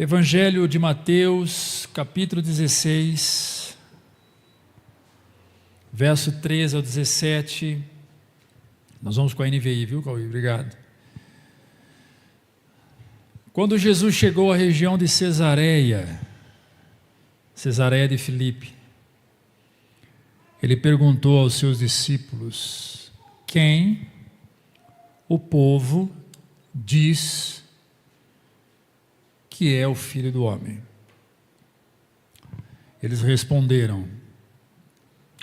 Evangelho de Mateus, capítulo 16, verso 13 ao 17. Nós vamos com a NVI, viu, Cauê? Obrigado. Quando Jesus chegou à região de Cesareia de Filipe, ele perguntou aos seus discípulos: quem o povo diz que é o Filho do Homem? Eles responderam: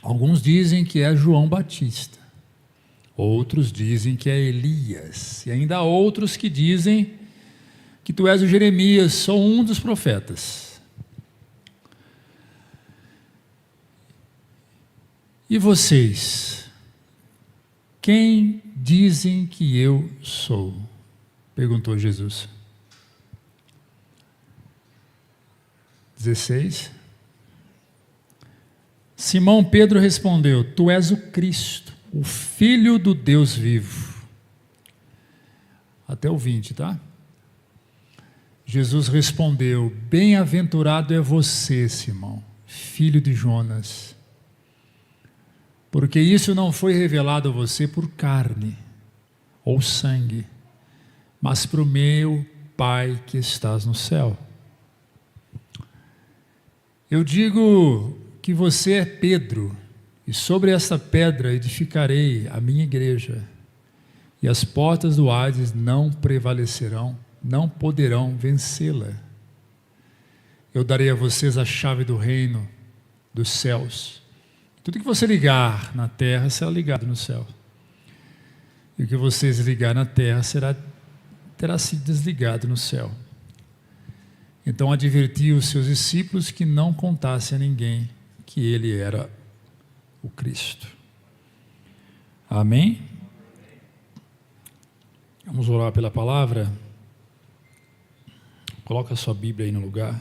alguns dizem que é João Batista, outros dizem que é Elias, e ainda há outros que dizem que tu és o Jeremias, ou um dos profetas. E vocês, quem dizem que eu sou? Perguntou Jesus. 16. Simão Pedro respondeu: tu és o Cristo, o Filho do Deus vivo. Até o 20, tá? Jesus respondeu: bem-aventurado é você, Simão, filho de Jonas, porque isso não foi revelado a você por carne ou sangue, mas para o meu Pai que estás no céu. Eu digo que você é Pedro, e sobre esta pedra edificarei a minha igreja, e as portas do Hades não prevalecerão, não poderão vencê-la. Eu darei a vocês a chave do reino dos céus. Tudo que você ligar na terra será ligado no céu, e o que vocês ligar na terra terá sido desligado no céu. Então advertiu os seus discípulos que não contassem a ninguém que ele era o Cristo. Amém? Vamos orar pela palavra. Coloca a sua Bíblia aí no lugar. Vou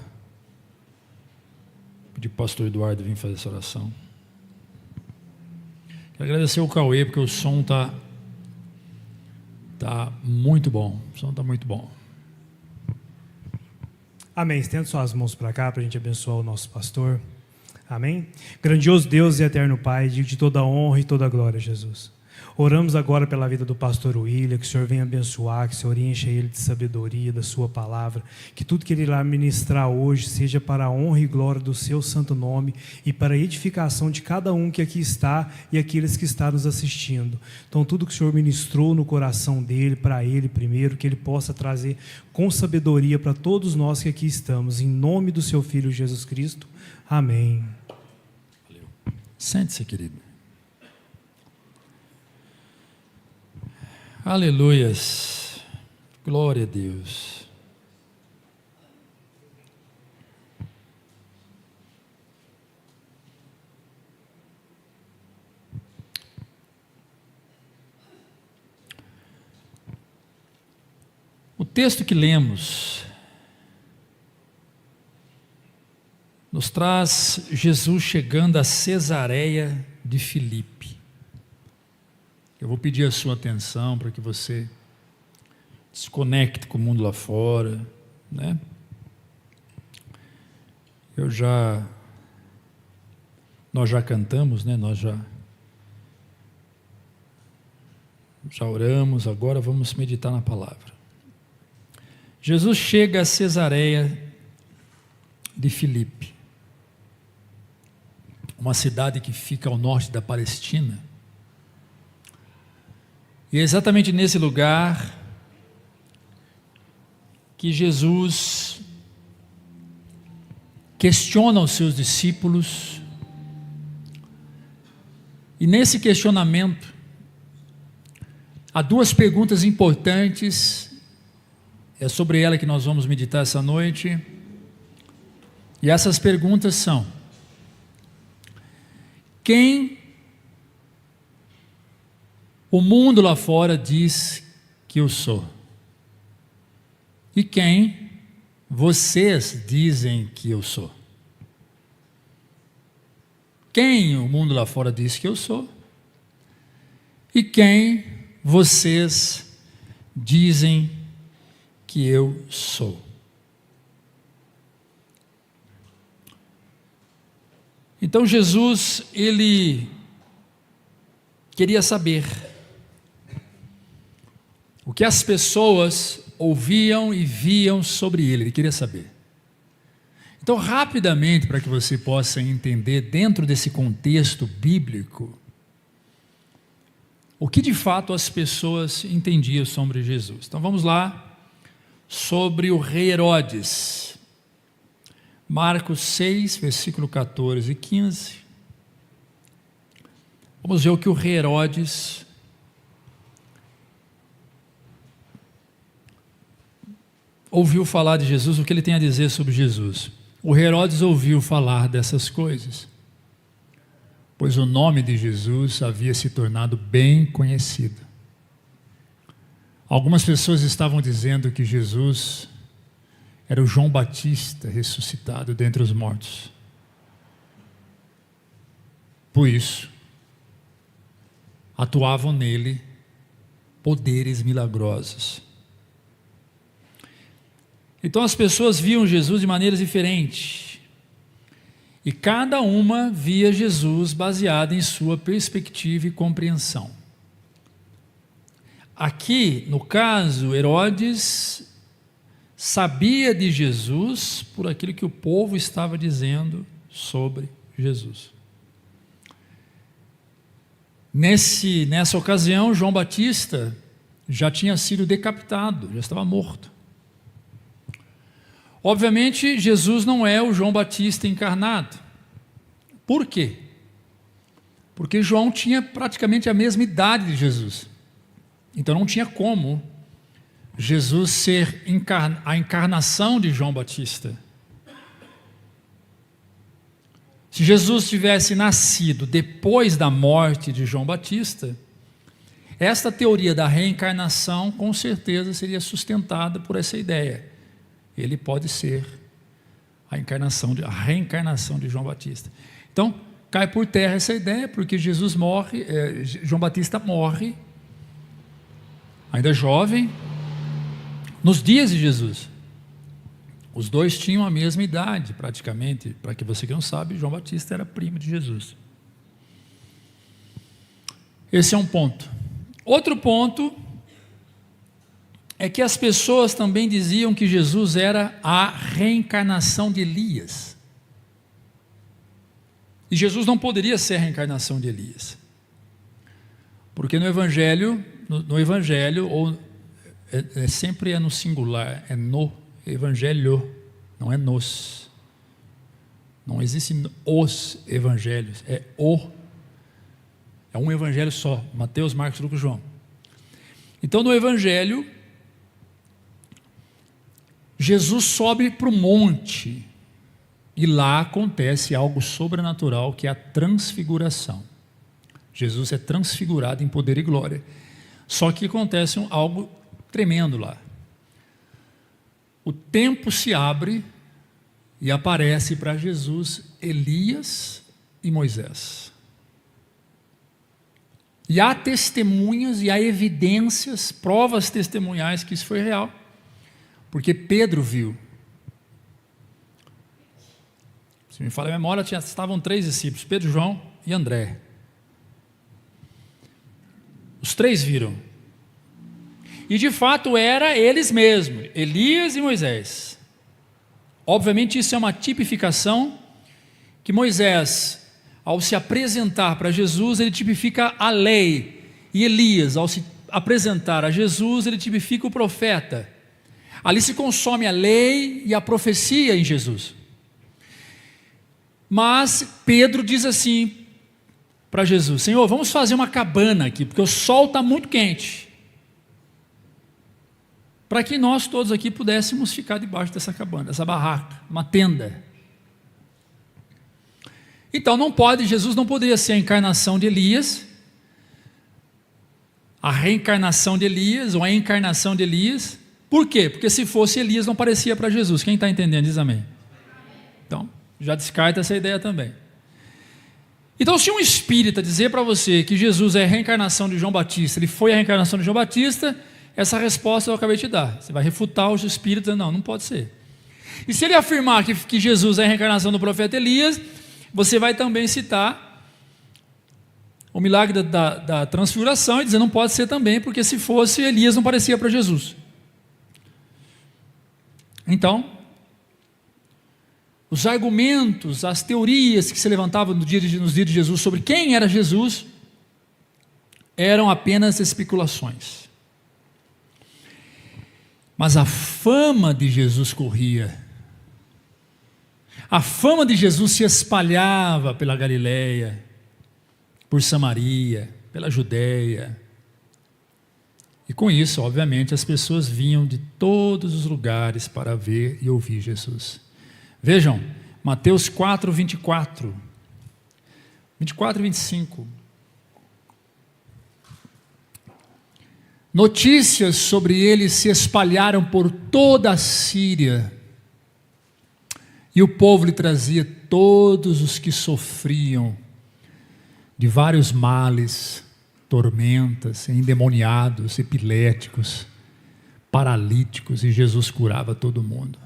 pedir para o pastor Eduardo vir fazer essa oração. Quero agradecer o Cauê, porque o som está muito bom. O som está muito bom. Amém. Estenda suas mãos para cá para a gente abençoar o nosso pastor. Amém. Grandioso Deus e eterno Pai, digo de toda a honra e toda a glória, Jesus. Oramos agora pela vida do pastor William, que o Senhor venha abençoar, que o Senhor encha ele de sabedoria, da sua palavra, que tudo que ele irá ministrar hoje seja para a honra e glória do seu santo nome e para a edificação de cada um que aqui está e aqueles que estão nos assistindo. Então tudo que o Senhor ministrou no coração dele, para ele primeiro, que ele possa trazer com sabedoria para todos nós que aqui estamos, em nome do seu Filho Jesus Cristo. Amém. Valeu. Sente-se, querido. Aleluias, glória a Deus. O texto que lemos nos traz Jesus chegando a Cesareia de Filipe. Eu vou pedir a sua atenção para que você se conecte com o mundo lá fora, né? Nós já cantamos, né? Nós já oramos, agora vamos meditar na palavra. Jesus chega a Cesareia de Filipe, uma cidade que fica ao norte da Palestina. E é exatamente nesse lugar que Jesus questiona os seus discípulos, e nesse questionamento há duas perguntas importantes, é sobre ela que nós vamos meditar essa noite, e essas perguntas são: quem o mundo lá fora diz que eu sou? E quem vocês dizem que eu sou? Quem o mundo lá fora diz que eu sou? E quem vocês dizem que eu sou? Então Jesus, ele queria saber o que as pessoas ouviam e viam sobre ele queria saber. Então, rapidamente, para que você possa entender, dentro desse contexto bíblico, o que de fato as pessoas entendiam sobre Jesus. Então, vamos lá, sobre o rei Herodes. Marcos 6, versículo 14 e 15. Vamos ver o que o rei Herodes ouviu falar de Jesus, o que ele tem a dizer sobre Jesus. O rei Herodes ouviu falar dessas coisas, pois o nome de Jesus havia se tornado bem conhecido. Algumas pessoas estavam dizendo que Jesus era o João Batista ressuscitado dentre os mortos. Por isso, atuavam nele poderes milagrosos. Então as pessoas viam Jesus de maneiras diferentes, e cada uma via Jesus baseada em sua perspectiva e compreensão. Aqui, no caso, Herodes sabia de Jesus por aquilo que o povo estava dizendo sobre Jesus. Nessa ocasião, João Batista já tinha sido decapitado, já estava morto. Obviamente, Jesus não é o João Batista encarnado. Por quê? Porque João tinha praticamente a mesma idade de Jesus. Então não tinha como Jesus ser a encarnação de João Batista. Se Jesus tivesse nascido depois da morte de João Batista, esta teoria da reencarnação com certeza seria sustentada por essa ideia. Ele pode ser a reencarnação de João Batista. Então, cai por terra essa ideia, porque Jesus morre, João Batista morre, ainda jovem, nos dias de Jesus. Os dois tinham a mesma idade, praticamente. Para que você que não sabe, João Batista era primo de Jesus. Esse é um ponto. Outro ponto é que as pessoas também diziam que Jesus era a reencarnação de Elias. E Jesus não poderia ser a reencarnação de Elias. Porque no Evangelho, ou sempre é no singular, é no Evangelho, não é nos. Não existem os Evangelhos, é um Evangelho só, Mateus, Marcos, Lucas e João. Então no Evangelho, Jesus sobe para o monte, e lá acontece algo sobrenatural, que é a transfiguração. Jesus é transfigurado em poder e glória. Só que acontece algo tremendo lá. O tempo se abre e aparece para Jesus Elias e Moisés. E há testemunhas e há evidências, provas testemunhais que isso foi real. Porque Pedro viu. Se me fala a memória, estavam 3 discípulos, Pedro, João e André. Os 3 viram. E de fato era eles mesmos, Elias e Moisés. Obviamente isso é uma tipificação que Moisés, ao se apresentar para Jesus, ele tipifica a lei. E Elias, ao se apresentar a Jesus, ele tipifica o profeta. Ali se consome a lei e a profecia em Jesus. Mas Pedro diz assim para Jesus: Senhor, vamos fazer uma cabana aqui, porque o sol está muito quente, para que nós todos aqui pudéssemos ficar debaixo dessa cabana, dessa barraca, uma tenda. Então Jesus não poderia ser a encarnação de Elias, a reencarnação de Elias, ou a encarnação de Elias. Por quê? Porque se fosse Elias não aparecia para Jesus. Quem está entendendo diz amém. Então, já descarta essa ideia também. Então, se um espírita dizer para você que Jesus é a reencarnação de João Batista, ele foi a reencarnação de João Batista, essa resposta eu acabei de dar. Você vai refutar os espíritos, não pode ser. E se ele afirmar que Jesus é a reencarnação do profeta Elias, você vai também citar o milagre da transfiguração e dizer, não pode ser também, porque se fosse, Elias não parecia para Jesus. Então, os argumentos, as teorias que se levantavam nos dias de Jesus sobre quem era Jesus, eram apenas especulações. Mas a fama de Jesus corria. A fama de Jesus se espalhava pela Galileia, por Samaria, pela Judéia. E com isso, obviamente, as pessoas vinham de todos os lugares para ver e ouvir Jesus. Vejam, Mateus 4, 24 e 25. Notícias sobre ele se espalharam por toda a Síria, e o povo lhe trazia todos os que sofriam de vários males, tormentas, endemoniados, epiléticos, paralíticos, e Jesus curava todo mundo.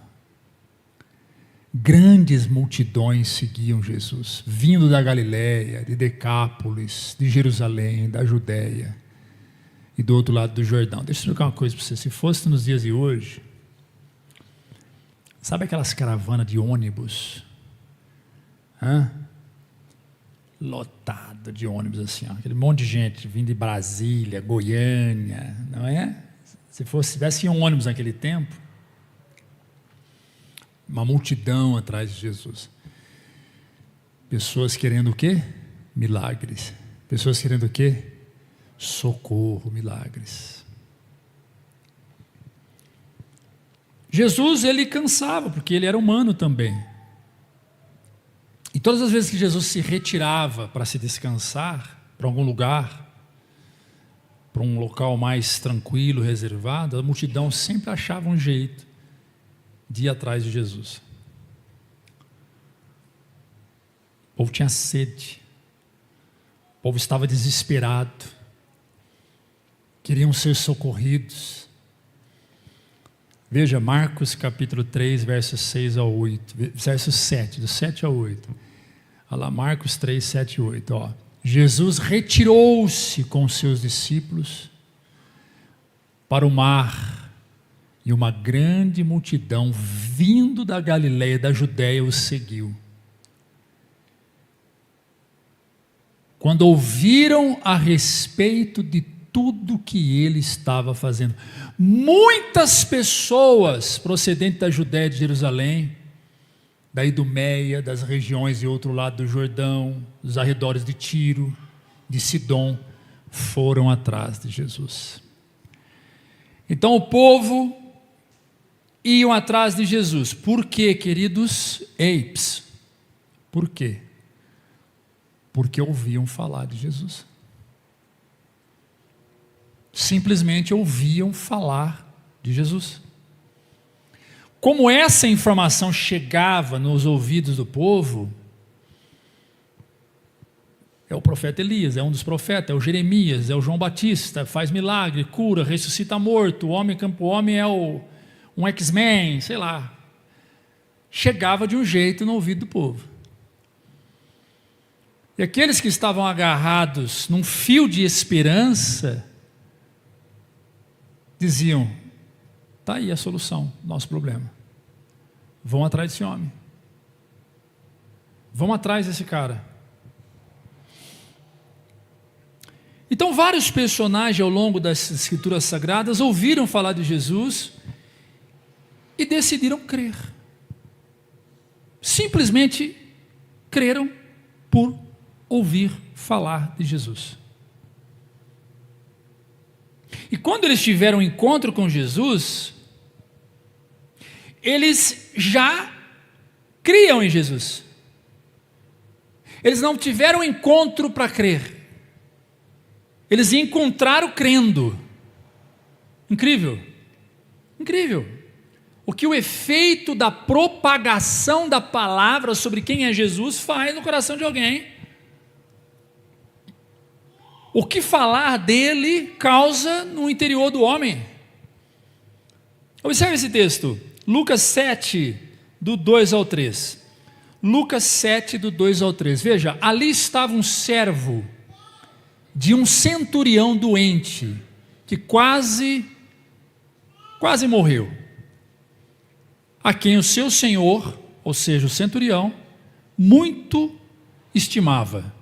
Grandes multidões seguiam Jesus, vindo da Galiléia, de Decápolis, de Jerusalém, da Judéia e do outro lado do Jordão. Deixa eu explicar uma coisa para você. Se fosse nos dias de hoje, sabe aquelas caravanas de ônibus? Lotado de ônibus assim, ó, aquele monte de gente vindo de Brasília, Goiânia, não é? Se tivesse um ônibus naquele tempo, uma multidão atrás de Jesus. Pessoas querendo o quê? Milagres. Pessoas querendo o quê? Socorro, milagres. Jesus, ele cansava, porque ele era humano também. E todas as vezes que Jesus se retirava para se descansar, para algum lugar, para um local mais tranquilo, reservado, a multidão sempre achava um jeito de ir atrás de Jesus. O povo tinha sede, o povo estava desesperado, queriam ser socorridos. Veja, Marcos capítulo 3, versos 6 ao 8, verso 7, do 7 ao 8. Olha lá, Marcos 3, 7 e 8. Ó. Jesus retirou-se com seus discípulos para o mar, e uma grande multidão, vindo da Galileia e da Judéia, o seguiu. Quando ouviram a respeito de tudo que ele estava fazendo, muitas pessoas procedentes da Judéia e de Jerusalém, da Idumeia, das regiões de outro lado do Jordão, dos arredores de Tiro, de Sidom, foram atrás de Jesus. Então o povo iam atrás de Jesus. Por quê, queridos? Eips. Por quê? Porque ouviam falar de Jesus. Simplesmente ouviam falar de Jesus. Como essa informação chegava nos ouvidos do povo, é o profeta Elias, é um dos profetas, é o Jeremias, é o João Batista, faz milagre, cura, ressuscita morto, o homem é um X-Men, sei lá. Chegava de um jeito no ouvido do povo. E aqueles que estavam agarrados num fio de esperança, diziam, está aí a solução do nosso problema. Vão atrás desse homem. Vão atrás desse cara. Então vários personagens ao longo das escrituras sagradas ouviram falar de Jesus e decidiram crer. Simplesmente creram por ouvir falar de Jesus. E quando eles tiveram um encontro com Jesus, eles já criam em Jesus. Eles não tiveram um encontro para crer. Eles encontraram crendo. Incrível. Incrível. O que o efeito da propagação da palavra sobre quem é Jesus faz no coração de alguém. O que falar dele causa no interior do homem. Observe esse texto, Lucas 7, do 2 ao 3. Lucas 7, do 2 ao 3. Veja, ali estava um servo de um centurião doente, que quase morreu, a quem o seu senhor, ou seja, o centurião, muito estimava.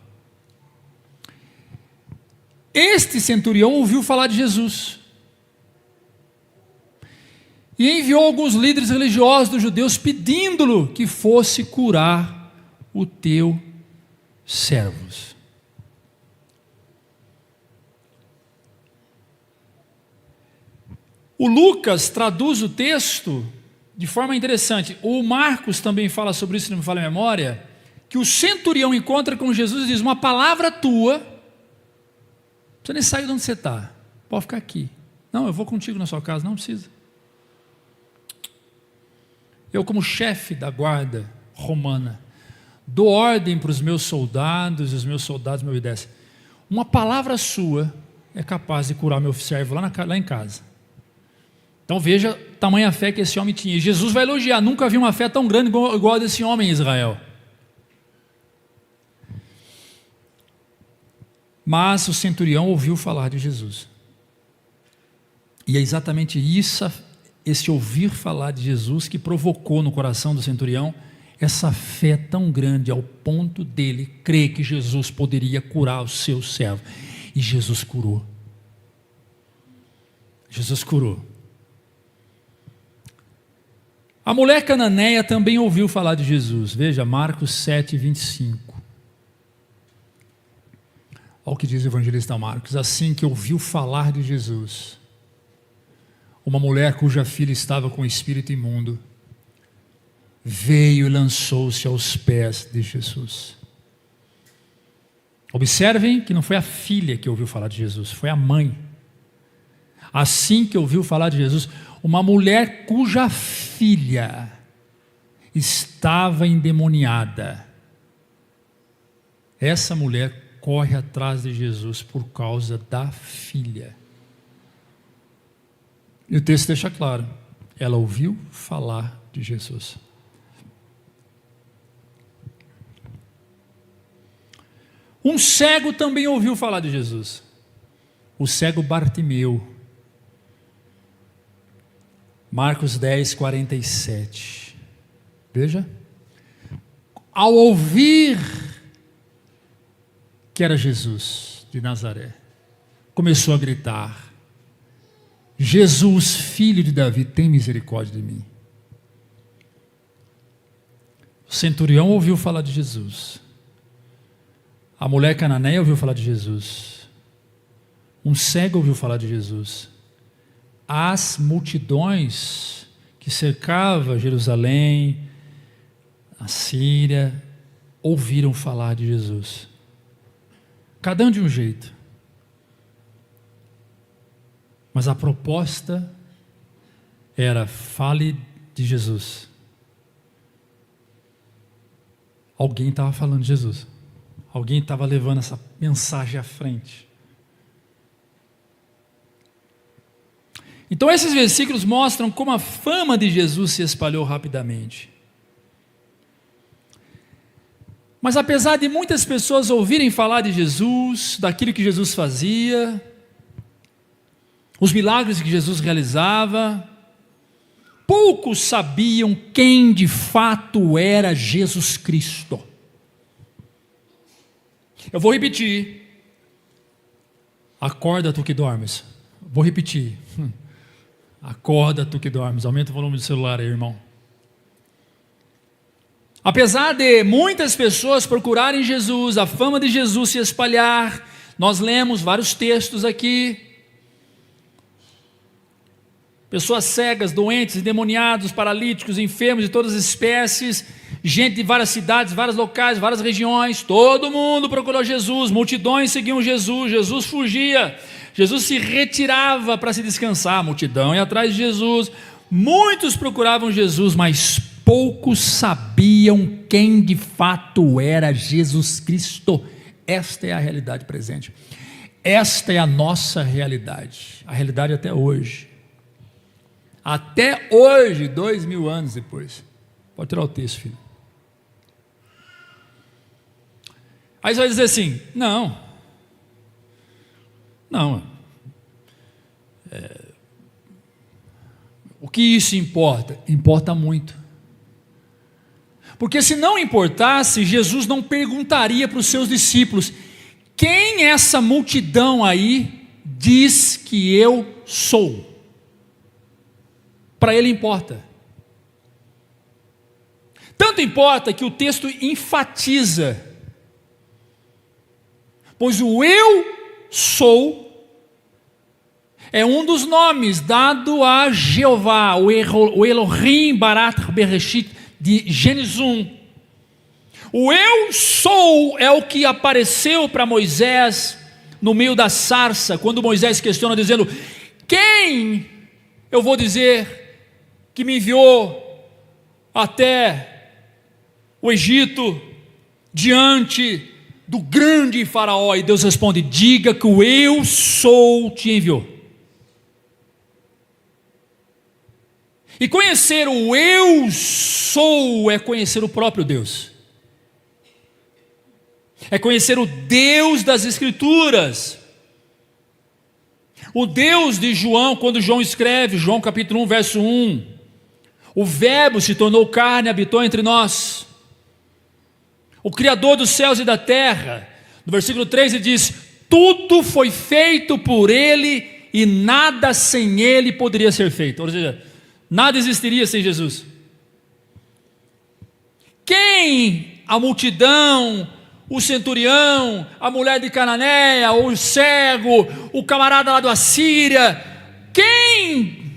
Este centurião ouviu falar de Jesus e enviou alguns líderes religiosos dos judeus pedindo-lhe que fosse curar o teu servo. O Lucas traduz o texto de forma interessante. O Marcos também fala sobre isso, se não me falha a memória, que o centurião encontra com Jesus e diz: uma palavra tua, você nem sair de onde você está, pode ficar aqui. Não, eu vou contigo na sua casa. Não precisa. Eu, como chefe da guarda romana, dou ordem para os meus soldados, e os meus soldados me obedecem. Uma palavra sua é capaz de curar meu servo lá em casa. Então veja tamanha fé que esse homem tinha. E Jesus vai elogiar: nunca vi uma fé tão grande igual a desse homem em Israel. Mas o centurião ouviu falar de Jesus. E é exatamente isso, esse ouvir falar de Jesus, que provocou no coração do centurião essa fé tão grande, ao ponto dele crer que Jesus poderia curar o seu servo. E Jesus curou. Jesus curou. A mulher cananeia também ouviu falar de Jesus. Veja, Marcos 7, 25. Olha o que diz o evangelista Marcos: assim que ouviu falar de Jesus, uma mulher cuja filha estava com espírito imundo, veio e lançou-se aos pés de Jesus. Observem que não foi a filha que ouviu falar de Jesus, foi a mãe. Assim que ouviu falar de Jesus, uma mulher cuja filha estava endemoniada, essa mulher corre atrás de Jesus por causa da filha. E o texto deixa claro: ela ouviu falar de Jesus. Um cego também ouviu falar de Jesus. O cego Bartimeu. Marcos 10, 47. Veja. Ao ouvir que era Jesus de Nazaré, começou a gritar: Jesus, filho de Davi, tem misericórdia de mim. O centurião ouviu falar de Jesus. A mulher cananeia ouviu falar de Jesus. Um cego ouviu falar de Jesus. As multidões que cercavam Jerusalém, a Síria, ouviram falar de Jesus. Cada um de um jeito. Mas a proposta era: fale de Jesus. Alguém estava falando de Jesus. Alguém estava levando essa mensagem à frente. Então esses versículos mostram como a fama de Jesus se espalhou rapidamente. Mas apesar de muitas pessoas ouvirem falar de Jesus, daquilo que Jesus fazia, os milagres que Jesus realizava, poucos sabiam quem de fato era Jesus Cristo. Eu vou repetir. Acorda, tu que dormes. Vou repetir. Acorda, tu que dormes. Aumenta o volume do celular aí, irmão. Apesar de muitas pessoas procurarem Jesus, a fama de Jesus se espalhar, nós lemos vários textos aqui. Pessoas cegas, doentes, endemoniados, paralíticos, enfermos de todas as espécies, gente de várias cidades, vários locais, várias regiões, todo mundo procurou Jesus, multidões seguiam Jesus, Jesus fugia, Jesus se retirava para se descansar, a multidão ia atrás de Jesus, muitos procuravam Jesus, mas poucos sabiam quem de fato era Jesus Cristo. Esta é a realidade presente, esta é a nossa realidade, a realidade até hoje. Até hoje, 2000 anos depois. Pode tirar o texto, filho. Aí você vai dizer assim, não, o que isso importa? Importa muito. Porque se não importasse, Jesus não perguntaria para os seus discípulos, quem essa multidão aí diz que eu sou? Para ele importa. Tanto importa que o texto enfatiza, pois o eu sou é um dos nomes dado a Jeová, o Elohim Barat Bereshit de Gênesis 1. O eu sou é o que apareceu para Moisés no meio da sarça, quando Moisés questiona dizendo, quem eu vou dizer que me enviou até o Egito, diante do grande faraó? E Deus responde, diga que o eu sou te enviou. E conhecer o eu sou é conhecer o próprio Deus. É conhecer o Deus das Escrituras. O Deus de João, quando João escreve, João capítulo 1, verso 1. O verbo se tornou carne e habitou entre nós. O Criador dos céus e da terra. No versículo 3 ele diz, tudo foi feito por Ele e nada sem Ele poderia ser feito. Ou seja, nada existiria sem Jesus. Quem a multidão, o centurião, a mulher de Cananéia, o cego, o camarada lá do Assíria, quem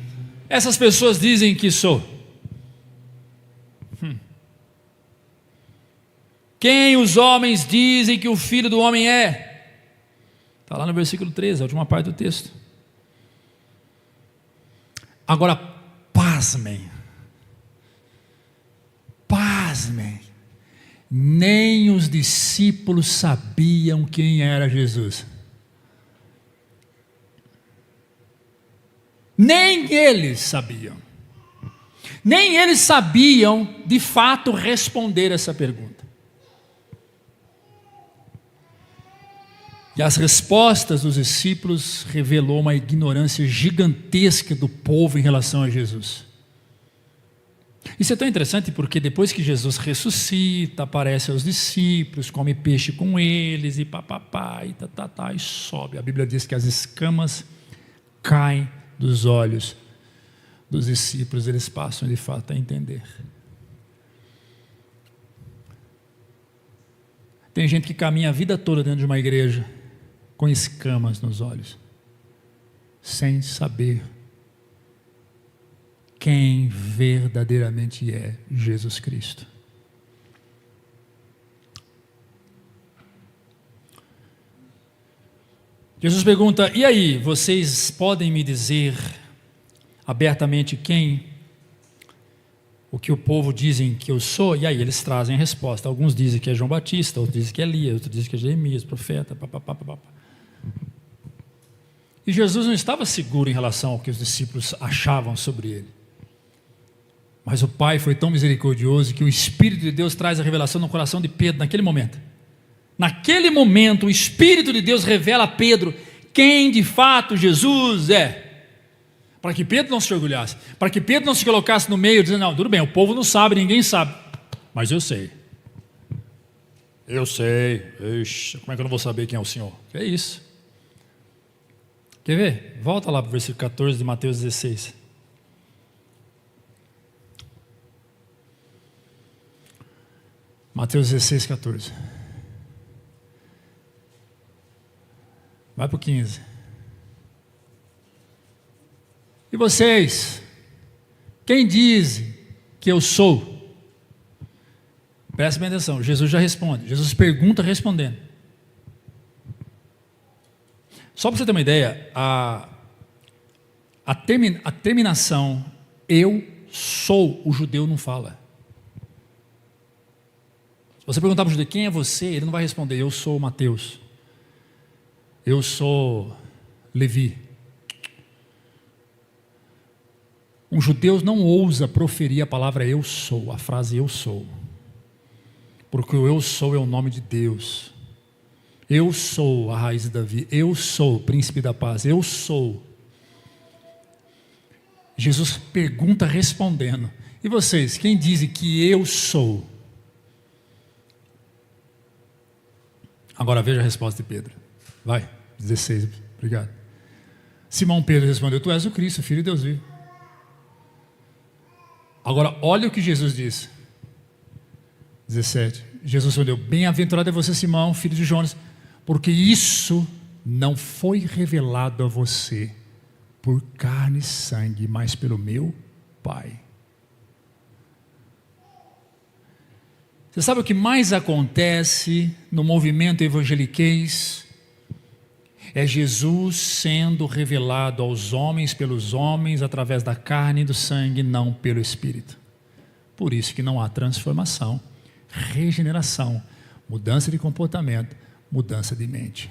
essas pessoas dizem que sou? Quem os homens dizem que o Filho do Homem é? Está lá no versículo 13, a última parte do texto. Agora, pasmem, nem os discípulos sabiam quem era Jesus, nem eles sabiam de fato responder essa pergunta. E as respostas dos discípulos revelou uma ignorância gigantesca do povo em relação a Jesus. Isso é tão interessante porque depois que Jesus ressuscita, aparece aos discípulos, come peixe com eles e papapá, e e sobe. A Bíblia diz que as escamas caem dos olhos dos discípulos, eles passam de fato a entender. Tem gente que caminha a vida toda dentro de uma igreja com escamas nos olhos, sem saber quem verdadeiramente é Jesus Cristo. Jesus pergunta, e aí, vocês podem me dizer abertamente o que o povo dizem que eu sou? E aí eles trazem a resposta. Alguns dizem que é João Batista, outros dizem que é Elias, outros dizem que é Jeremias, profeta, papapá. E Jesus não estava seguro em relação ao que os discípulos achavam sobre ele. Mas o Pai foi tão misericordioso que o Espírito de Deus traz a revelação no coração de Pedro naquele momento. Naquele momento, o Espírito de Deus revela a Pedro quem de fato Jesus é. Para que Pedro não se orgulhasse, para que Pedro não se colocasse no meio dizendo, não, tudo bem, o povo não sabe, ninguém sabe, mas eu sei. Ixi, como é que eu não vou saber quem é o Senhor? Que é isso? Quer ver? Volta lá para o versículo 14 de Mateus 16. Mateus 16, 14. Vai para o 15. E vocês, quem diz que eu sou? Presta bem atenção, Jesus já responde. Jesus pergunta respondendo. Só para você ter uma ideia, a terminação eu sou, o judeu não fala. Se você perguntar para o judeu quem é você, ele não vai responder eu sou Mateus, eu sou Levi. Um judeu não ousa proferir a palavra eu sou, a frase eu sou, porque o eu sou é o nome de Deus. Eu sou a raiz de Davi, eu sou o príncipe da paz, eu sou. Jesus pergunta respondendo. E vocês, quem dizem que eu sou? Agora veja a resposta de Pedro. Vai, 16, obrigado. Simão Pedro respondeu: tu és o Cristo, filho de Deus vivo. Agora olha o que Jesus disse. 17. Jesus respondeu: bem-aventurado é você, Simão, filho de Jonas, porque isso não foi revelado a você por carne e sangue, mas pelo meu Pai. Você sabe o que mais acontece no movimento evangeliquez? É Jesus sendo revelado aos homens pelos homens através da carne e do sangue, não pelo Espírito. Por isso que não há transformação, regeneração, mudança de comportamento, mudança de mente.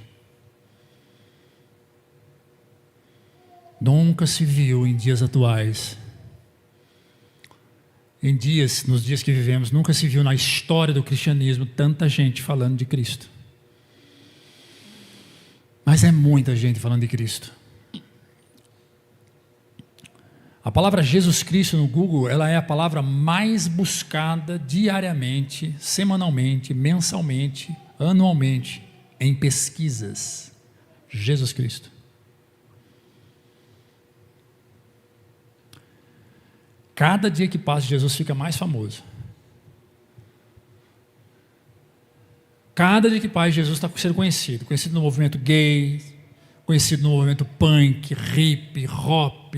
Nunca se viu em dias atuais, nos dias que vivemos, nunca se viu na história do cristianismo tanta gente falando de Cristo. Mas é muita gente falando de Cristo. A palavra Jesus Cristo no Google, ela é a palavra mais buscada diariamente, semanalmente, mensalmente, anualmente, em pesquisas. Jesus Cristo. Cada dia que passa, Jesus fica mais famoso. Cada dia que passa, Jesus está sendo conhecido. Conhecido no movimento gay, conhecido no movimento punk, hip, hop,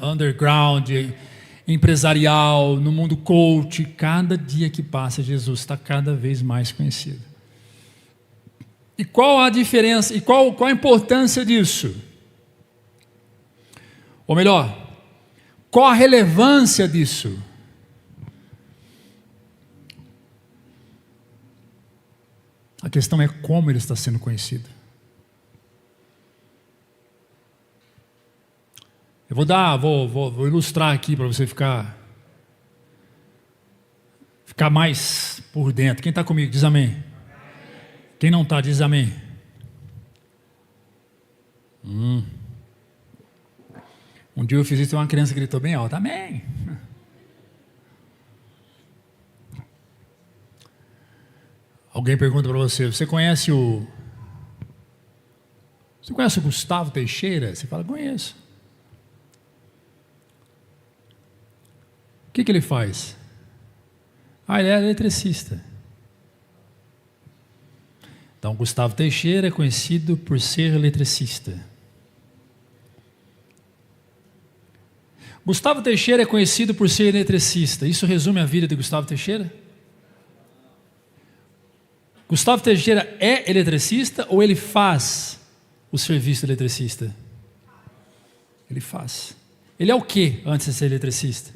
underground, empresarial, no mundo coach. Cada dia que passa, Jesus está cada vez mais conhecido. E qual a diferença, e qual a importância disso? Ou melhor, qual a relevância disso? A questão é como ele está sendo conhecido. Eu vou ilustrar aqui para você ficar mais por dentro. Quem está comigo, diz amém. Quem não está, diz amém. Um dia eu fiz isso e uma criança gritou bem alto: amém. Alguém pergunta para você: você conhece o Gustavo Teixeira? Você fala: conheço. O que ele faz? Ele é eletricista. Então, Gustavo Teixeira é conhecido por ser eletricista. Gustavo Teixeira é conhecido por ser eletricista. Isso resume a vida de Gustavo Teixeira? Gustavo Teixeira é eletricista ou ele faz o serviço de eletricista? Ele faz. Ele é o que antes de ser eletricista?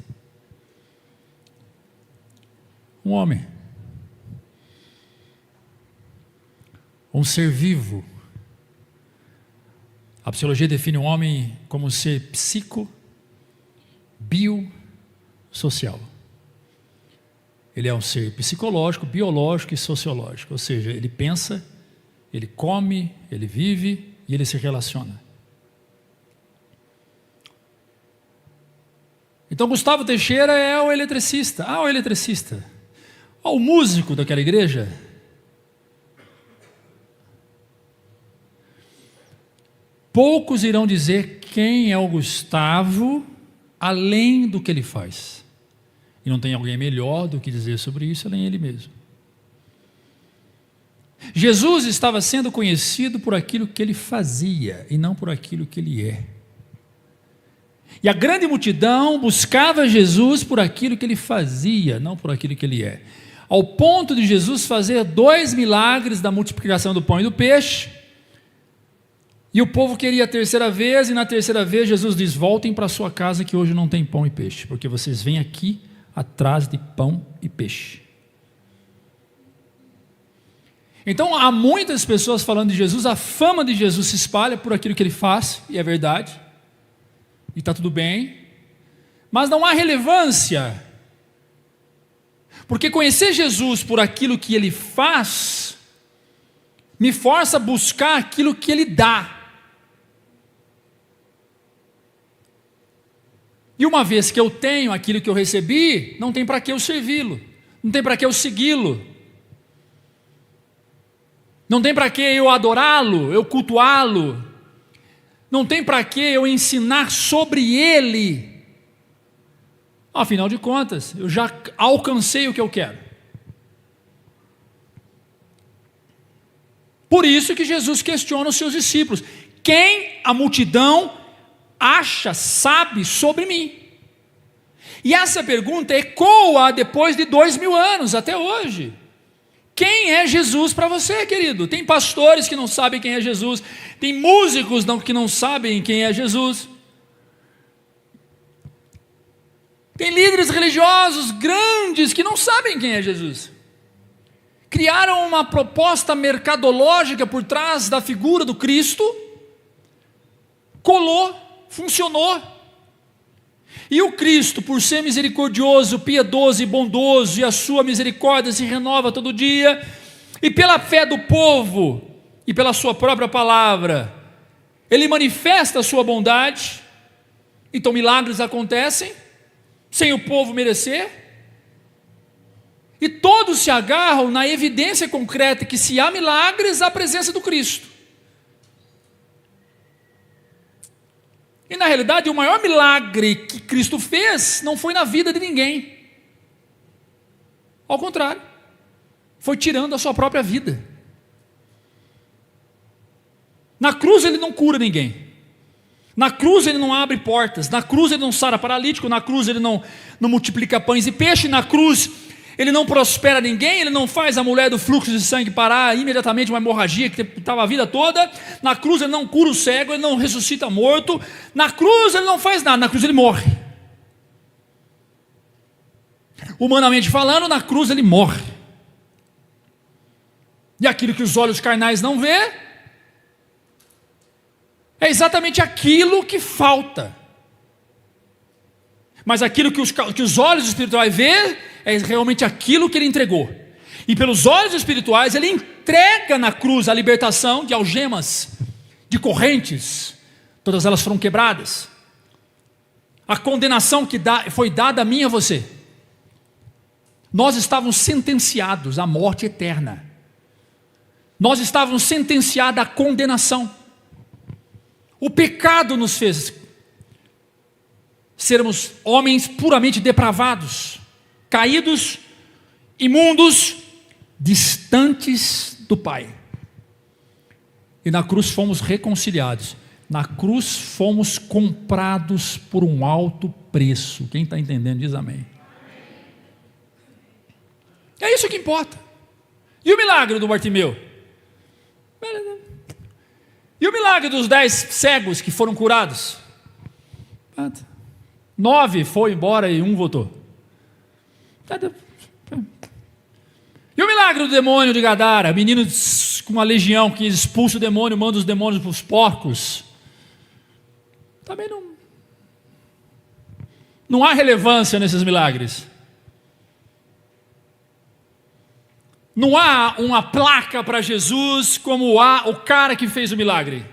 Um homem. Um ser vivo. A psicologia define um homem como um ser biosocial. Ele é um ser psicológico, biológico e sociológico, ou seja, ele pensa, ele come, ele vive e ele se relaciona. Então Gustavo Teixeira é o eletricista. O eletricista. O músico daquela igreja. Poucos irão dizer quem é o Gustavo além do que ele faz. E não tem alguém melhor do que dizer sobre isso além ele mesmo. Jesus estava sendo conhecido por aquilo que ele fazia e não por aquilo que ele é. E a grande multidão buscava Jesus por aquilo que ele fazia, não por aquilo que ele é. Ao ponto de Jesus fazer 2 milagres da multiplicação do pão e do peixe. E o povo queria a terceira vez, e na terceira vez Jesus diz: voltem para sua casa que hoje não tem pão e peixe, porque vocês vêm aqui atrás de pão e peixe. Então há muitas pessoas falando de Jesus, a fama de Jesus se espalha por aquilo que ele faz, e é verdade, e está tudo bem, mas não há relevância, porque conhecer Jesus por aquilo que ele faz me força a buscar aquilo que Ele dá. E uma vez que eu tenho aquilo que eu recebi, não tem para que eu servi-lo, não tem para que eu segui-lo, não tem para que eu adorá-lo, eu cultuá-lo, não tem para que eu ensinar sobre Ele. Afinal de contas, eu já alcancei o que eu quero. Por isso que Jesus questiona os seus discípulos: quem a multidão acha, sabe sobre mim? E essa pergunta ecoa depois de 2000 anos, até hoje. Quem é Jesus para você, querido? Tem pastores que não sabem quem é Jesus, tem músicos que não sabem quem é Jesus, tem líderes religiosos grandes que não sabem quem é Jesus. Criaram uma proposta mercadológica por trás da figura do Cristo, colou, funcionou. E o Cristo, por ser misericordioso, piedoso e bondoso, e a sua misericórdia se renova todo dia, e pela fé do povo, e pela sua própria palavra, Ele manifesta a sua bondade. Então milagres acontecem, sem o povo merecer, e todos se agarram na evidência concreta que se há milagres, há a presença do Cristo. E na realidade, o maior milagre que Cristo fez não foi na vida de ninguém. Ao contrário, foi tirando a sua própria vida. Na cruz Ele não cura ninguém. Na cruz Ele não abre portas. Na cruz Ele não sara paralítico. Na cruz Ele não multiplica pães e peixe. Na cruz Ele não prospera ninguém. Ele não faz a mulher do fluxo de sangue parar imediatamente uma hemorragia que estava a vida toda. Na cruz Ele não cura o cego. Ele não ressuscita morto. Na cruz Ele não faz nada. Na cruz Ele morre. Humanamente falando, na cruz Ele morre. E aquilo que os olhos carnais não vê é exatamente aquilo que falta. Mas aquilo que os olhos espirituais vê é realmente aquilo que Ele entregou. E pelos olhos espirituais Ele entrega na cruz a libertação de algemas, de correntes. Todas elas foram quebradas. A condenação que foi dada a mim e a você. Nós estávamos sentenciados à morte eterna. Nós estávamos sentenciados à condenação. O pecado nos fez sermos homens puramente depravados, caídos, imundos, distantes do Pai. E na cruz fomos reconciliados. Na cruz fomos comprados por um alto preço. Quem está entendendo diz amém. É isso que importa. E o milagre do Bartimeu? E o milagre dos 10 cegos que foram curados? 9 foi embora e 1 voltou. E o milagre do demônio de Gadara? Menino com uma legião que expulsa o demônio, manda os demônios para os porcos. Também não há relevância nesses milagres. Não há uma placa para Jesus como há o cara que fez o milagre.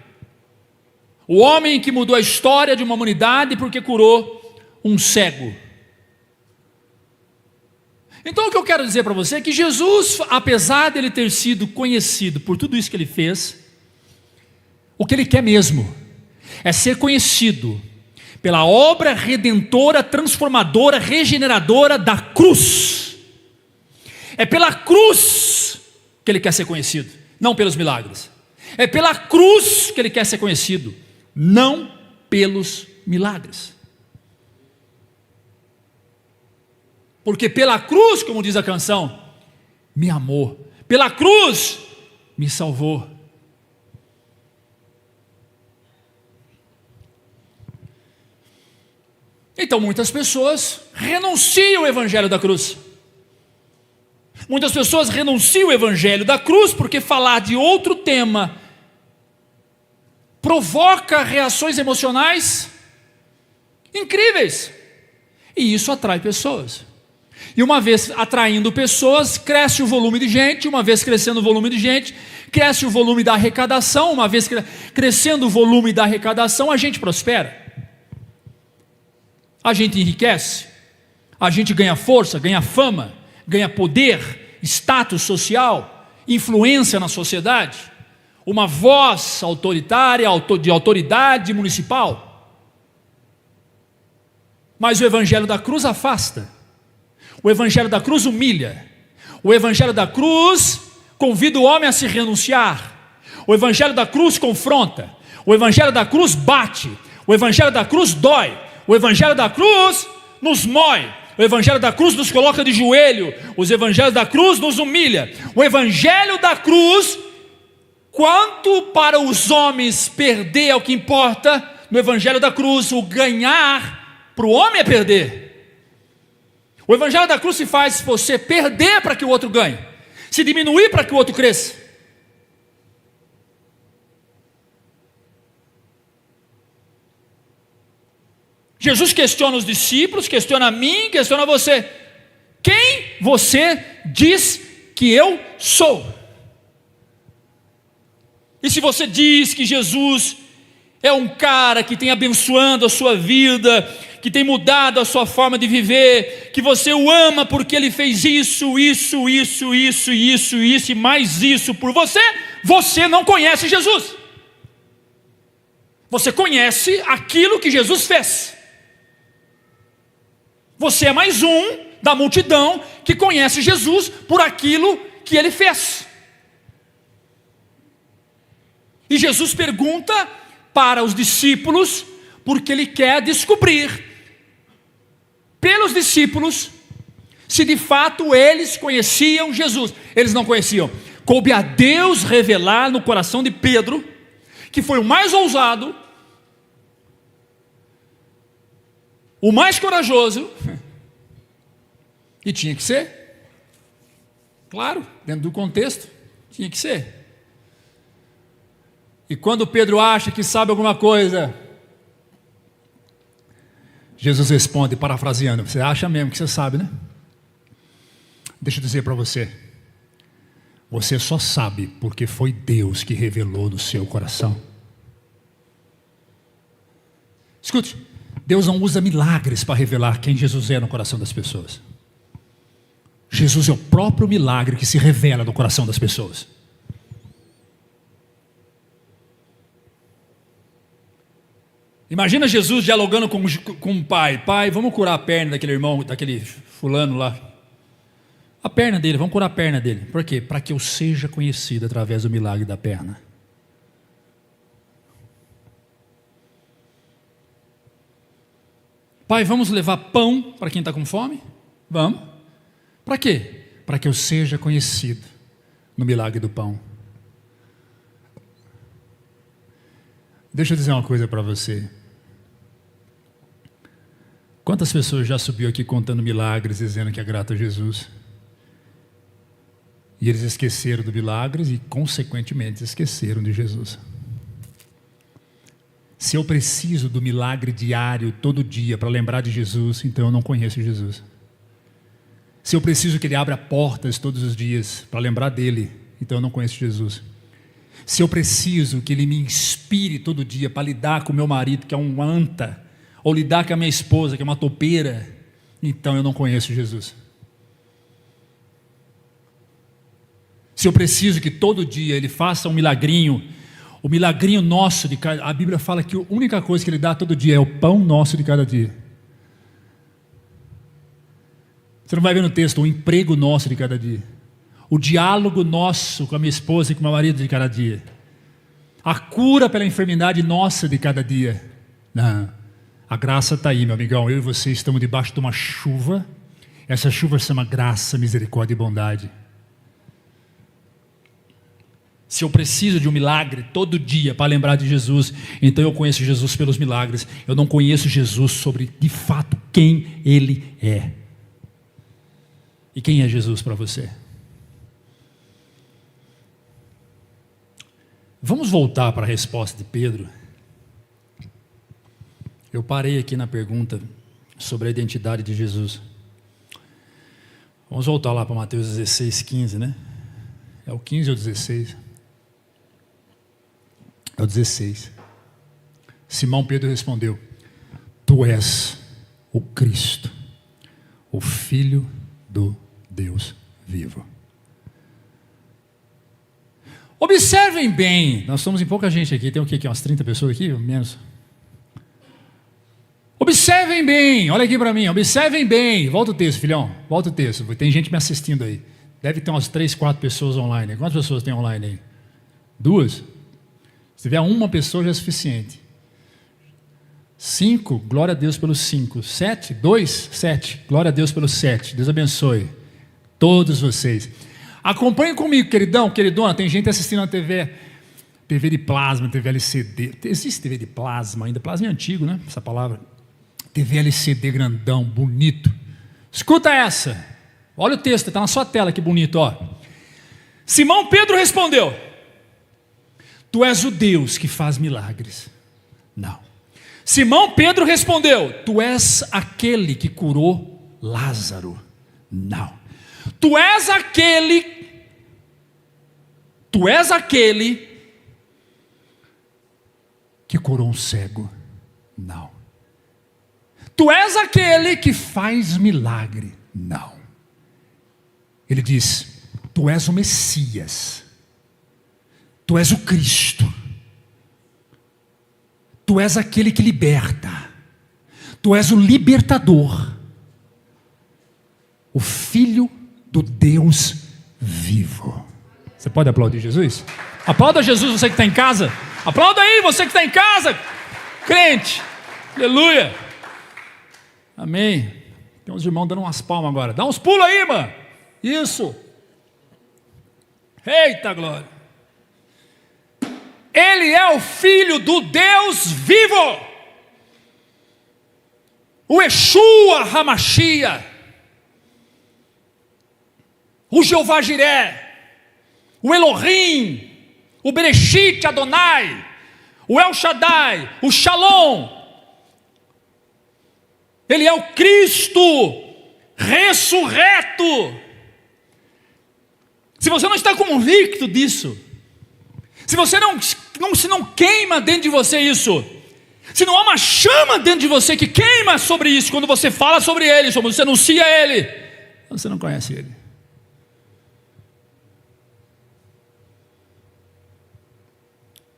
O homem que mudou a história de uma humanidade porque curou um cego. Então o que eu quero dizer para você é que Jesus, apesar de Ele ter sido conhecido por tudo isso que Ele fez, o que Ele quer mesmo é ser conhecido pela obra redentora, transformadora, regeneradora da cruz. É pela cruz que Ele quer ser conhecido, não pelos milagres. É pela cruz que Ele quer ser conhecido, não pelos milagres. Porque pela cruz, como diz a canção, me amou. Pela cruz, me salvou. Então muitas pessoas renunciam ao evangelho da cruz. Muitas pessoas renunciam ao evangelho da cruz porque falar de outro tema provoca reações emocionais incríveis. E isso atrai pessoas. E uma vez atraindo pessoas, cresce o volume de gente. Uma vez crescendo o volume de gente, cresce o volume da arrecadação, uma vez crescendo o volume da arrecadação, a gente prospera, a gente enriquece, a gente ganha força, ganha fama, ganha poder, status social, influência na sociedade, uma voz autoritária, de autoridade municipal. Mas o evangelho da cruz afasta, o evangelho da cruz humilha, o evangelho da cruz convida o homem a se renunciar, o evangelho da cruz confronta, o evangelho da cruz bate, o evangelho da cruz dói, o evangelho da cruz nos mói, o evangelho da cruz nos coloca de joelho, os evangelhos da cruz nos humilha. O evangelho da cruz, quanto para os homens perder é o que importa, no evangelho da cruz o ganhar para o homem é perder. O evangelho da cruz se faz você perder para que o outro ganhe, se diminuir para que o outro cresça. Jesus questiona os discípulos, questiona a mim, questiona você. Quem você diz que eu sou? E se você diz que Jesus é um cara que tem abençoando a sua vida, que tem mudado a sua forma de viver, que você o ama porque ele fez isso e mais isso por você, você não conhece Jesus. Você conhece aquilo que Jesus fez. Você é mais um da multidão que conhece Jesus por aquilo que ele fez. E Jesus pergunta para os discípulos, porque ele quer descobrir pelos discípulos se de fato eles conheciam Jesus. Eles não conheciam. Coube a Deus revelar no coração de Pedro, que foi o mais ousado, o mais corajoso, e tinha que ser, claro, dentro do contexto, tinha que ser. E quando Pedro acha que sabe alguma coisa, Jesus responde, parafraseando: você acha mesmo que você sabe, né? Deixa eu dizer para você, você só sabe porque foi Deus que revelou no seu coração. Escute, Deus não usa milagres para revelar quem Jesus é no coração das pessoas. Jesus é o próprio milagre que se revela no coração das pessoas. Imagina Jesus dialogando com o pai: pai, vamos curar a perna daquele irmão, daquele fulano lá. A perna dele, vamos curar a perna dele. Por quê? Para que eu seja conhecido através do milagre da perna. Pai, vamos levar pão para quem está com fome? Vamos. Para quê? Para que eu seja conhecido no milagre do pão. Deixa eu dizer uma coisa para você. Quantas pessoas já subiu aqui contando milagres, dizendo que é grato a Jesus? E eles esqueceram do milagres e, consequentemente, esqueceram de Jesus. Se eu preciso do milagre diário, todo dia, para lembrar de Jesus, então eu não conheço Jesus. Se eu preciso que Ele abra portas todos os dias para lembrar dEle, então eu não conheço Jesus. Se eu preciso que Ele me inspire todo dia para lidar com o meu marido, que é um anta, ou lidar com a minha esposa, que é uma topeira, então eu não conheço Jesus. Se eu preciso que todo dia Ele faça um milagrinho, o milagrinho nosso, a Bíblia fala que a única coisa que Ele dá todo dia é o pão nosso de cada dia. Você não vai ver no texto o emprego nosso de cada dia, o diálogo nosso com a minha esposa e com o meu marido de cada dia, a cura pela enfermidade nossa de cada dia. Não, a graça está aí, meu amigão. Eu e você estamos debaixo de uma chuva. Essa chuva se chama graça, misericórdia e bondade. Se eu preciso de um milagre todo dia para lembrar de Jesus, então eu conheço Jesus pelos milagres. Eu não conheço Jesus sobre, de fato, quem Ele é. E quem é Jesus para você? Vamos voltar para a resposta de Pedro. Eu parei aqui na pergunta sobre a identidade de Jesus. Vamos voltar lá para Mateus 16, 15, né? É o 15 ou 16? o 16. Simão Pedro respondeu: Tu és o Cristo, o Filho do Deus vivo. Observem bem, nós estamos em pouca gente aqui, tem o quê? Umas 30 pessoas aqui? Menos. Observem bem, olha aqui para mim, observem bem. Volta o texto, filhão, volta o texto. Tem gente me assistindo aí. Deve ter umas 3, 4 pessoas online. Quantas pessoas tem online aí? 2? Se tiver uma pessoa já é suficiente. 5, glória a Deus pelos 5. 7, 2, 7, glória a Deus pelos 7. Deus abençoe todos vocês. Acompanhem comigo, queridão, queridona. Tem gente assistindo na TV de plasma, TV LCD. Existe TV de plasma ainda? Plasma é antigo, né? Essa palavra. TV LCD grandão, bonito. Escuta essa. Olha o texto, está na sua tela, que bonito, ó. Simão Pedro respondeu: Tu és o Deus que faz milagres. Não. Simão Pedro respondeu: Tu és aquele que curou Lázaro. Não. Tu és aquele que curou um cego. Não. Tu és aquele que faz milagre. Não. Ele diz: Tu és o Messias. Tu és o Cristo. Tu és aquele que liberta. Tu és o libertador. O Filho do Deus vivo. Você pode aplaudir Jesus? Aplauda Jesus, você que está em casa. Aplauda aí, você que está em casa. Crente. Aleluia. Amém. Tem uns irmãos dando umas palmas agora. Dá uns pulos aí, mano. Isso. Eita glória. Ele é o Filho do Deus vivo. O Yeshua Hamashia. O Jeová Jiré. O Elohim. O Bereshit Adonai. O El Shaddai. O Shalom. Ele é o Cristo ressurreto. Se você não está convicto disso, se você não queima dentro de você isso, se não há uma chama dentro de você que queima sobre isso, quando você fala sobre ele, quando você anuncia ele, você não conhece ele.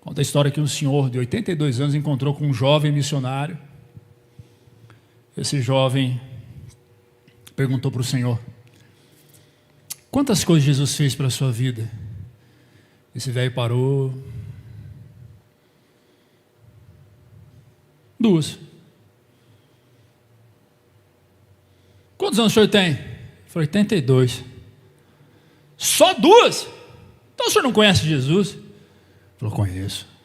Conta a história que um senhor de 82 anos encontrou com um jovem missionário. Esse jovem perguntou para o Senhor: quantas coisas Jesus fez para a sua vida? Esse velho parou. 2. Quantos anos o senhor tem? Ele falou: 82. Só 2? Então o senhor não conhece Jesus? Ele falou: conheço.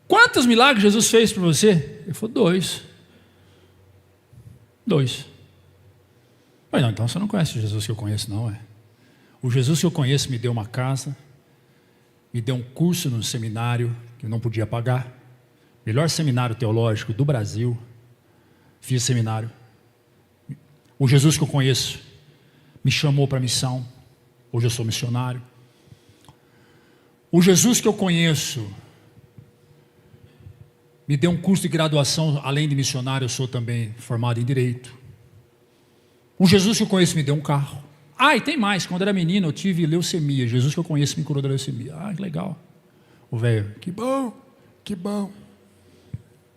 Quantos milagres Jesus fez para você? Ele falou: 2. 2. Mas não, então você não conhece o Jesus que eu conheço, não é? O Jesus que eu conheço me deu uma casa, me deu um curso no seminário que eu não podia pagar, melhor seminário teológico do Brasil. Fiz seminário. O Jesus que eu conheço me chamou para a missão. Hoje eu sou missionário. O Jesus que eu conheço me deu um curso de graduação, além de missionário, eu sou também formado em Direito. O Jesus que eu conheço me deu um carro. Ah, e tem mais, quando eu era menino eu tive leucemia. Jesus que eu conheço me curou da leucemia. Ah, que legal. O velho: que bom, que bom.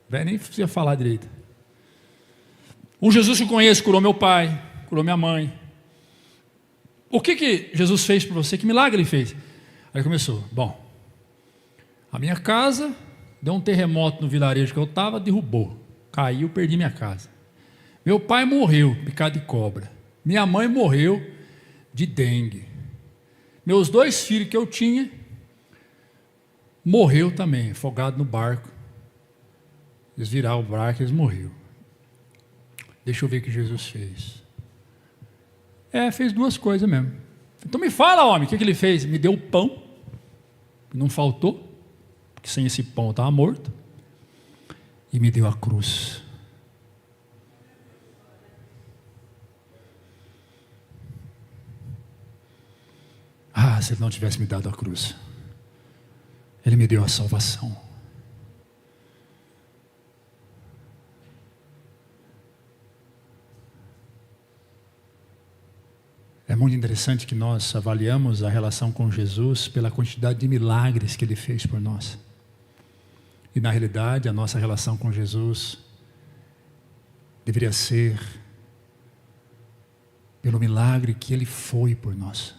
O velho nem precisa falar direito. O Jesus que eu conheço curou meu pai, curou minha mãe. O que Jesus fez por você? Que milagre ele fez? Aí começou: bom, a minha casa deu um terremoto no vilarejo que eu estava, derrubou, caiu, perdi minha casa. Meu pai morreu, picado de cobra. Minha mãe morreu de dengue. Meus 2 filhos que eu tinha, morreu também, afogado no barco. Eles viraram o barco, eles morreram. Deixa eu ver o que Jesus fez. Fez 2 coisas mesmo. Então me fala, homem, o que ele fez? Me deu pão, não faltou, porque sem esse pão eu estava morto, e me deu a cruz. Ah, se ele não tivesse me dado a cruz, Ele me deu a salvação. É muito interessante que nós avaliamos a relação com Jesus pela quantidade de milagres que Ele fez por nós. E na realidade, a nossa relação com Jesus deveria ser pelo milagre que Ele foi por nós.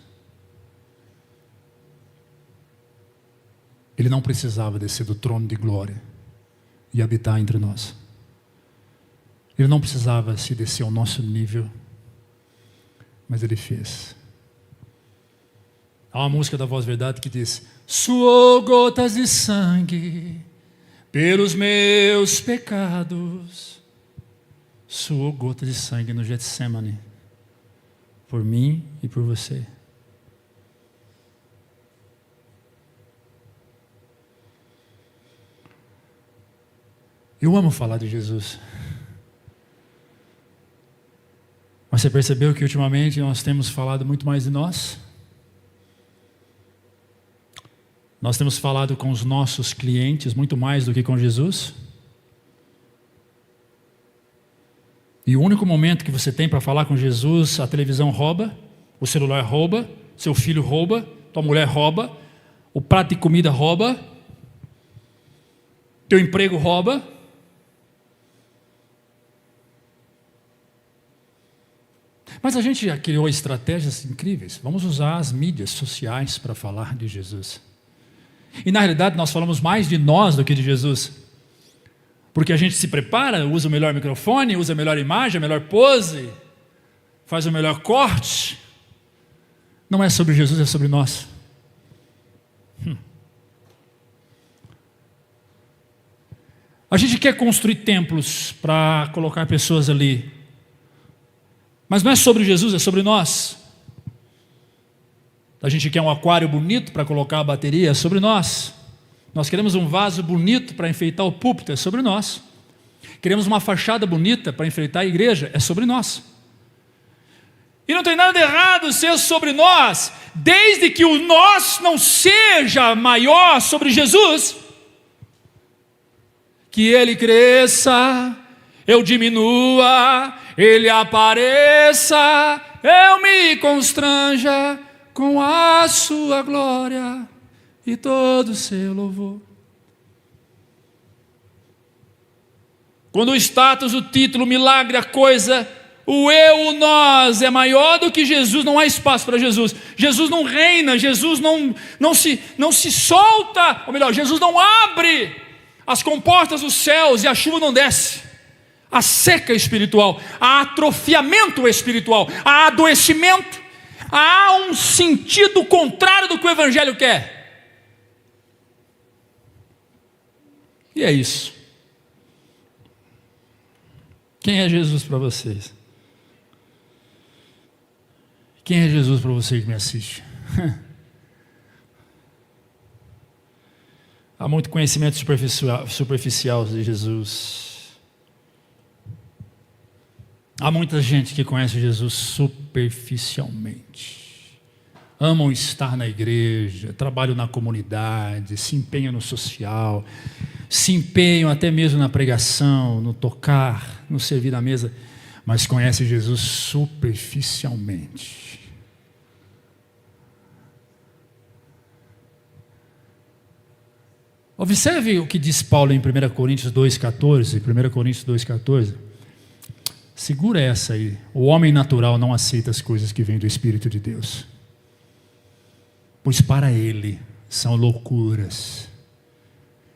Ele não precisava descer do trono de glória e habitar entre nós. Ele não precisava se descer ao nosso nível, mas Ele fez. Há uma música da Voz Verdade que diz: suou gotas de sangue pelos meus pecados. Suou gotas de sangue no Getsemane, por mim e por você. Eu amo falar de Jesus. Mas você percebeu que ultimamente nós temos falado muito mais de nós? Nós temos falado com os nossos clientes muito mais do que com Jesus? E o único momento que você tem para falar com Jesus, a televisão rouba, o celular rouba, seu filho rouba, tua mulher rouba, o prato de comida rouba, teu emprego rouba. Mas a gente já criou estratégias incríveis. Vamos usar as mídias sociais para falar de Jesus. E na realidade nós falamos mais de nós do que de Jesus. Porque a gente se prepara, usa o melhor microfone, usa a melhor imagem, a melhor pose, faz o melhor corte. Não é sobre Jesus, é sobre nós. A gente quer construir templos para colocar pessoas ali. Mas não é sobre Jesus, é sobre nós. A gente quer um aquário bonito para colocar a bateria, é sobre nós. Nós queremos um vaso bonito para enfeitar o púlpito, é sobre nós. Queremos uma fachada bonita para enfeitar a igreja, é sobre nós. E não tem nada de errado ser sobre nós, desde que o nós não seja maior sobre Jesus. Que Ele cresça, eu diminua, Ele apareça, eu me constranja com a sua glória e todo o seu louvor. Quando o status, o título, o milagre, a coisa, o eu, o nós é maior do que Jesus, não há espaço para Jesus. Jesus não reina, Jesus não se solta, ou melhor, Jesus não abre as comportas dos céus e a chuva não desce. A seca espiritual, há atrofiamento espiritual, há adoecimento, há um sentido contrário do que o Evangelho quer. E é isso. Quem é Jesus para vocês? Quem é Jesus para você que me assiste? Há muito conhecimento superficial de Jesus. Há muita gente que conhece Jesus superficialmente. Amam estar na igreja, trabalham na comunidade, se empenham no social, se empenham até mesmo na pregação, no tocar, no servir na mesa, mas conhecem Jesus superficialmente. Observe o que diz Paulo em 1 Coríntios 2,14. 1 Coríntios 2,14. Segura essa aí. O homem natural não aceita as coisas que vêm do Espírito de Deus, pois para ele são loucuras.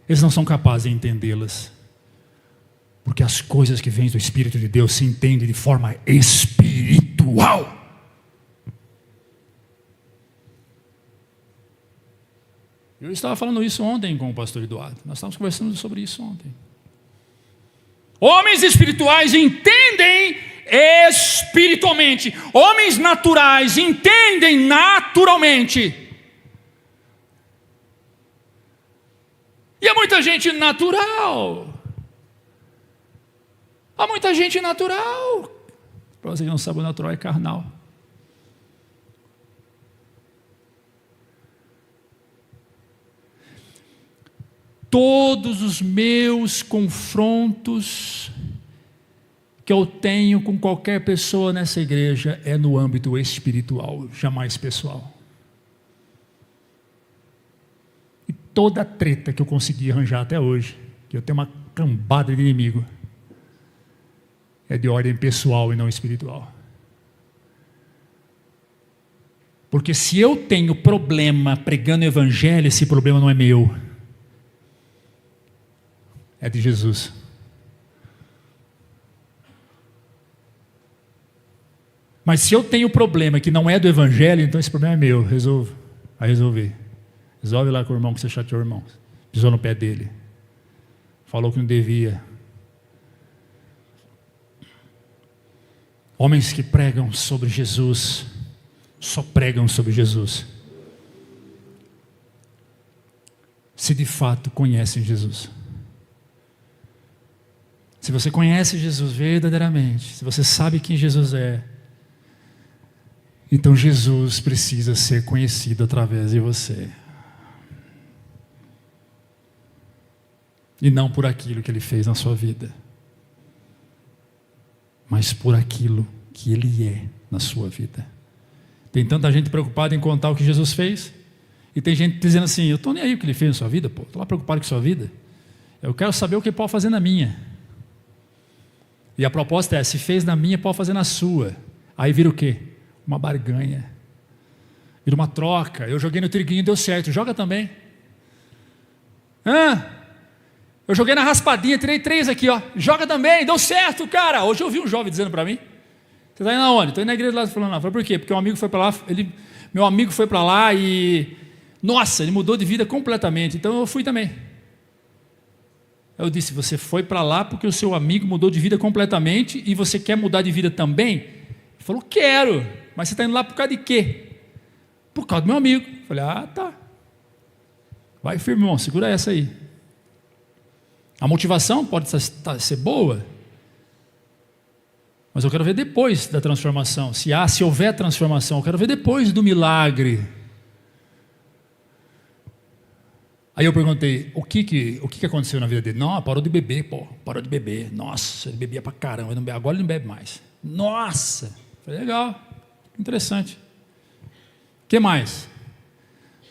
Eles não são capazes de entendê-las, porque as coisas que vêm do Espírito de Deus se entendem de forma espiritual. Eu estava falando isso ontem com o pastor Eduardo. Nós estávamos conversando sobre isso ontem. Homens espirituais entendem espiritualmente. Homens naturais entendem naturalmente. E há muita gente natural. Há muita gente natural. Para você que não sabe, o natural é carnal. todos os meus confrontos que eu tenho com qualquer pessoa nessa igreja é no âmbito espiritual, jamais pessoal. E toda a treta que eu consegui arranjar até hoje, que eu tenho uma cambada de inimigo, é de ordem pessoal e não espiritual. Porque se eu tenho problema pregando o evangelho, esse problema não é meu, é de Jesus. Mas se eu tenho problema que não é do evangelho, então esse problema é meu, resolvo. Vai resolver. Resolve lá com o irmão que você chateou o irmão. Pisou no pé dele. Falou que não devia. Homens que pregam sobre Jesus, só pregam sobre Jesus, se de fato conhecem Jesus. Se você conhece Jesus verdadeiramente, se você sabe quem Jesus é, então Jesus precisa ser conhecido através de você. E não por aquilo que Ele fez na sua vida, mas por aquilo que Ele é na sua vida. Tem tanta gente preocupada em contar o que Jesus fez, e tem gente dizendo assim, eu estou nem aí o que Ele fez na sua vida, pô, estou lá preocupado com a sua vida, eu quero saber o que Ele pode fazer na minha. E a proposta é, se fez na minha, pode fazer na sua. Aí vira o quê? Uma barganha, vira uma troca. Eu joguei no triguinho e deu certo, joga também. Eu joguei na raspadinha, tirei 3 aqui, ó. Joga também, deu certo, cara. Hoje eu vi um jovem dizendo para mim, você está indo aonde? Estou indo na igreja lá, falando, falei, por quê? Porque um amigo foi para lá, meu amigo foi para lá e, nossa, ele mudou de vida completamente, então eu fui também. Eu disse, você foi para lá porque o seu amigo mudou de vida completamente e você quer mudar de vida também? Ele falou, quero, mas você está indo lá por causa de quê? Por causa do meu amigo. Eu falei, tá. Vai firme, irmão, segura essa aí. A motivação pode ser boa, mas eu quero ver depois da transformação. Se houver transformação, eu quero ver depois do milagre. Aí eu perguntei, o que aconteceu na vida dele? Não, parou de beber, pô, parou de beber. Nossa, ele bebia pra caramba, agora ele não bebe mais. Nossa, falei, legal, interessante. O que mais?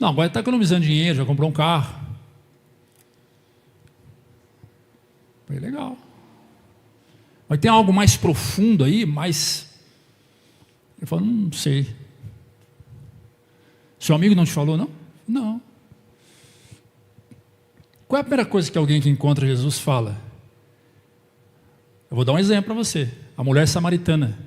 Não, agora ele está economizando dinheiro, já comprou um carro. Falei, legal. Mas tem algo mais profundo aí, mais... Eu falo, não sei. Seu amigo não te falou, não? Não. Qual é a primeira coisa que alguém que encontra Jesus fala? Eu vou dar um exemplo para você. A mulher samaritana.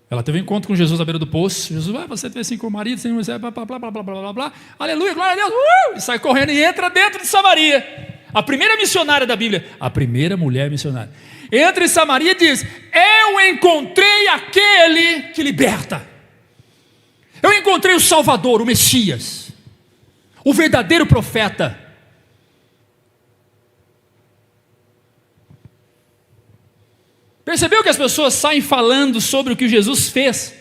Ela teve um encontro com Jesus à beira do poço. Jesus, você teve 5 maridos, sem mulher, blá, blá, blá, blá, blá, blá, blá. Aleluia, glória a Deus. E sai correndo e entra dentro de Samaria. A primeira missionária da Bíblia. A primeira mulher missionária. Entra em Samaria e diz, eu encontrei aquele que liberta. Eu encontrei o Salvador, o Messias. O verdadeiro profeta. Percebeu que as pessoas saem falando sobre o que Jesus fez,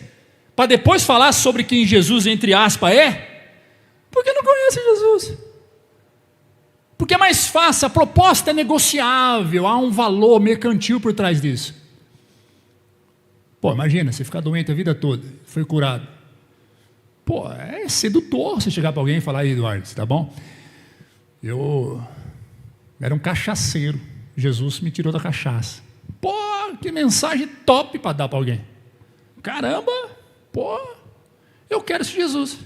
para depois falar sobre quem Jesus, entre aspas, é? Porque não conhece Jesus. Porque é mais fácil, a proposta é negociável, há um valor mercantil por trás disso. Pô, imagina, você ficar doente a vida toda, foi curado. Pô, é sedutor você chegar para alguém e falar, aí, Eduardo, tá bom? Eu era um cachaceiro, Jesus me tirou da cachaça. Pô, que mensagem top para dar para alguém. Caramba, pô, eu quero esse Jesus.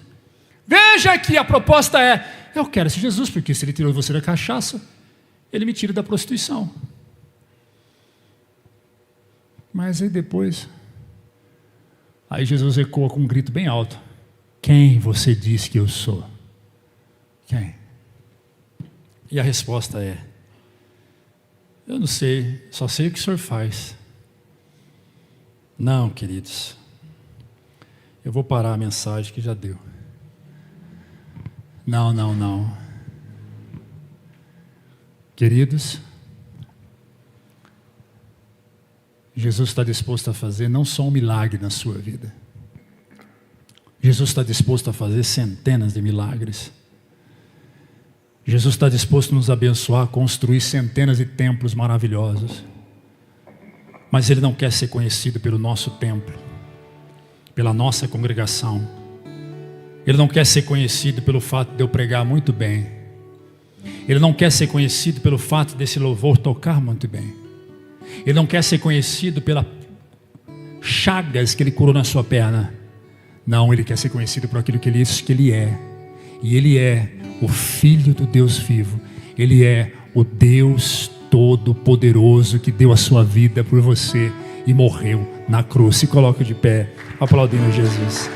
Veja que a proposta é, eu quero esse Jesus, porque se ele tirou você da cachaça, ele me tira da prostituição. Mas aí depois, aí Jesus ecoa com um grito bem alto. Quem você diz que eu sou? Quem? E a resposta é, eu não sei, só sei o que o Senhor faz. Não, queridos, eu vou parar a mensagem que já deu. Não. Queridos, Jesus está disposto a fazer não só um milagre na sua vida. Jesus está disposto a fazer centenas de milagres. Jesus está disposto a nos abençoar, construir centenas de templos maravilhosos. Mas Ele não quer ser conhecido pelo nosso templo, pela nossa congregação. Ele não quer ser conhecido pelo fato de eu pregar muito bem. Ele não quer ser conhecido pelo fato desse louvor tocar muito bem. Ele não quer ser conhecido pelas chagas que Ele curou na sua perna. Não, Ele quer ser conhecido por aquilo que Ele diz que Ele é. E Ele é o Filho do Deus vivo. Ele é o Deus Todo-Poderoso que deu a sua vida por você e morreu na cruz. Se coloque de pé, aplaudindo Jesus.